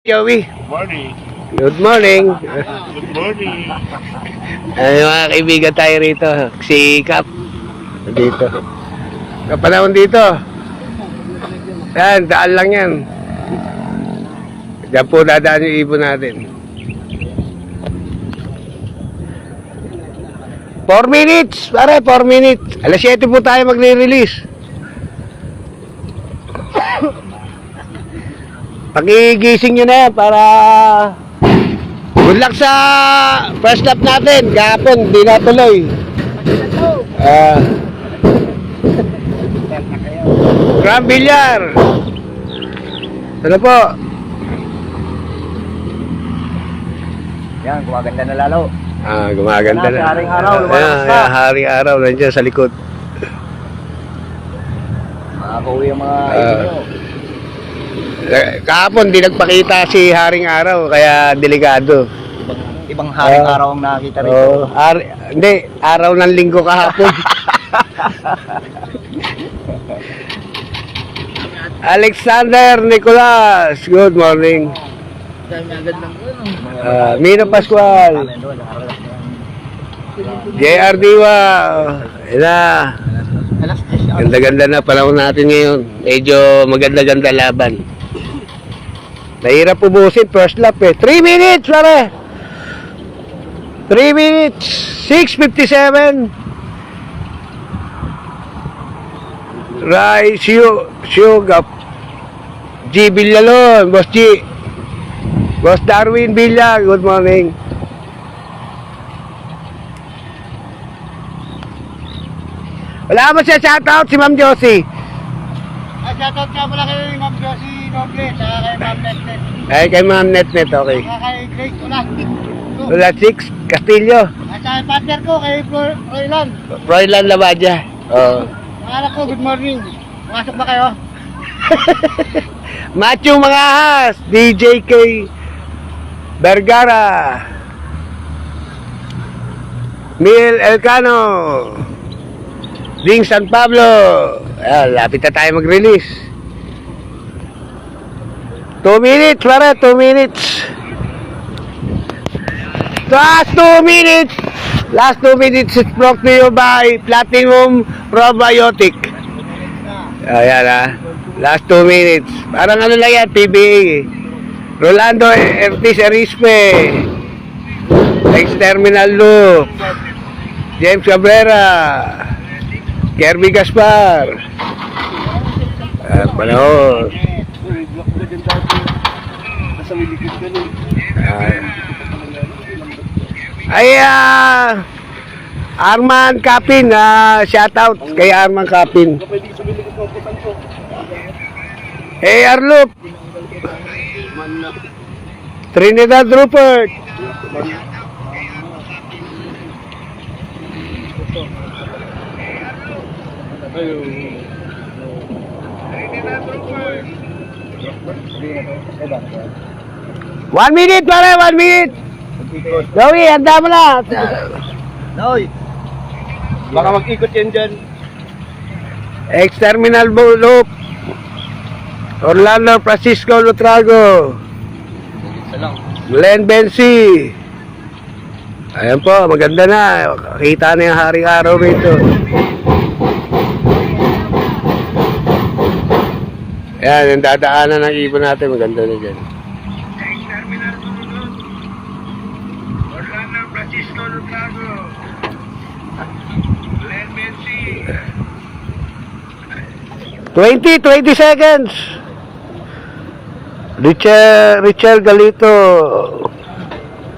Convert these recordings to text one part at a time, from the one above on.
Joey. Morning. Good morning. Good morning. Ay, mga kaibigan tayo rito. Si Kap. Dito. Kapanahon dito. Yan, daan lang yan. Diyan po dadaan yung ibon natin. 4 minutes. Pare, 4 minutes. Alas 7 po tayo magre-release. Pakigising nyo na yan para good luck sa first lap natin. Kahapon, di natuloy. Grand Villar. Ano po? Yan, gumaganda na lalo. Gumaganda na. Haring araw, lumalabas na. Haring araw, nandiyan sa likod. Makakauwi ang mga ibon nyo. Kahapon, di nagpakita si Haring Araw, kaya delikado. Ibang haring araw ang nakita rito. Hindi, araw ng linggo kahapon. Alexander Nicolas, good morning. Mino Pascual, JR Diwa, ganda-ganda na panahon natin ngayon. Medyo maganda-ganda laban. Mahirap ubusin first lap eh. 3 minutes, pare. 3 minutes. 6:57. Rai Siugap. G. Villalon. Boss G. Boss Darwin Villa. Good morning. Wala mo siya shoutout si Ma'am Josie. Shoutout ka pala kay Ma'am Josie Noble, saka kay Ma'am Netnet. Ay, kay Ma'am Netnet, okay. Saka kay Grace Ulastik. Wala 6, Castillo. At saka yung partner ko kay Froilan. Froilan Labadja. Oo. Mga ko, good morning. Pumasok ba kayo? Matthew Mangahas, DJ K. Vergara, Mil Elcano, Ding San Pablo. Ayan, lapit na tayo mag-release. 2 minutes, pare, 2 minutes. Last 2 minutes. Last 2 minutes is brought to you by Platinum Probiotic. Ayan ha. Last 2 minutes. Parang ano lang yan, PBA. Rolando Ortiz Arispe. Ex-Terminal Loop. James Cabrera. Kirby Gaspar. Panahon. Arman Kapin, shoutout kay Arman Kapin. AR Loop. Trinidad Rupert. One minute, pare, 1 minute. Joey, handa mo na. Noy! Baka mag-ikot yan dyan. Ex-Terminal Loop. Orlando Francisco Lutrago. Glenn Bensi. Ayan po, maganda na. Kita na yung haring araw rito. Ayan, yung dadaanan ng ibon natin. Maganda na dyan. Orlando Francisco Lutrago. Glenn Bensi. 20 seconds. Richel Galito.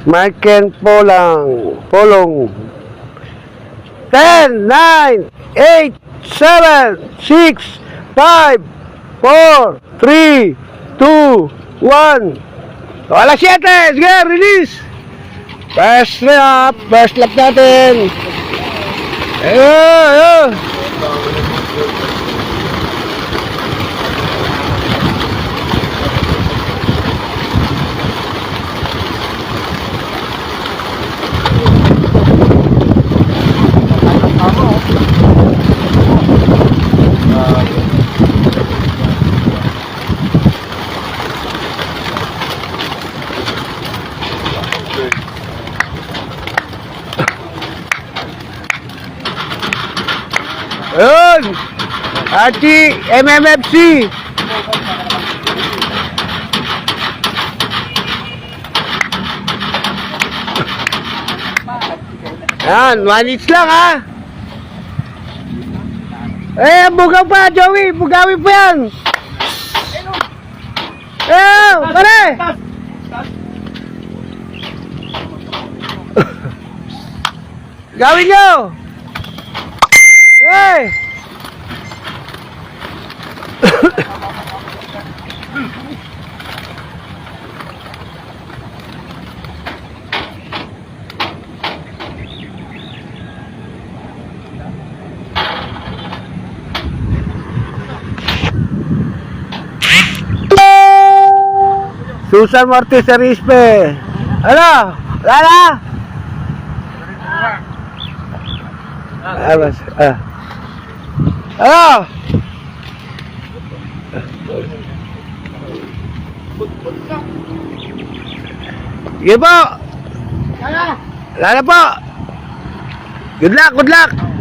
Marken Polong. 10, 9, 8, 7, 6, 5, 4, 3, 2, 1. Alas 7, sige, release. First lap natin. Ayun. Ayun. Achi, MMFC. Yan, 1 each lang ha. Eh, bugaw pa, Joey. Bugawin pa yan. Eh, pare. Gawin nyo. Eh. Susan Martes Arispe. Ano? Wala na? Bas. Ano? Sige po. Wala na po. Good luck, good luck.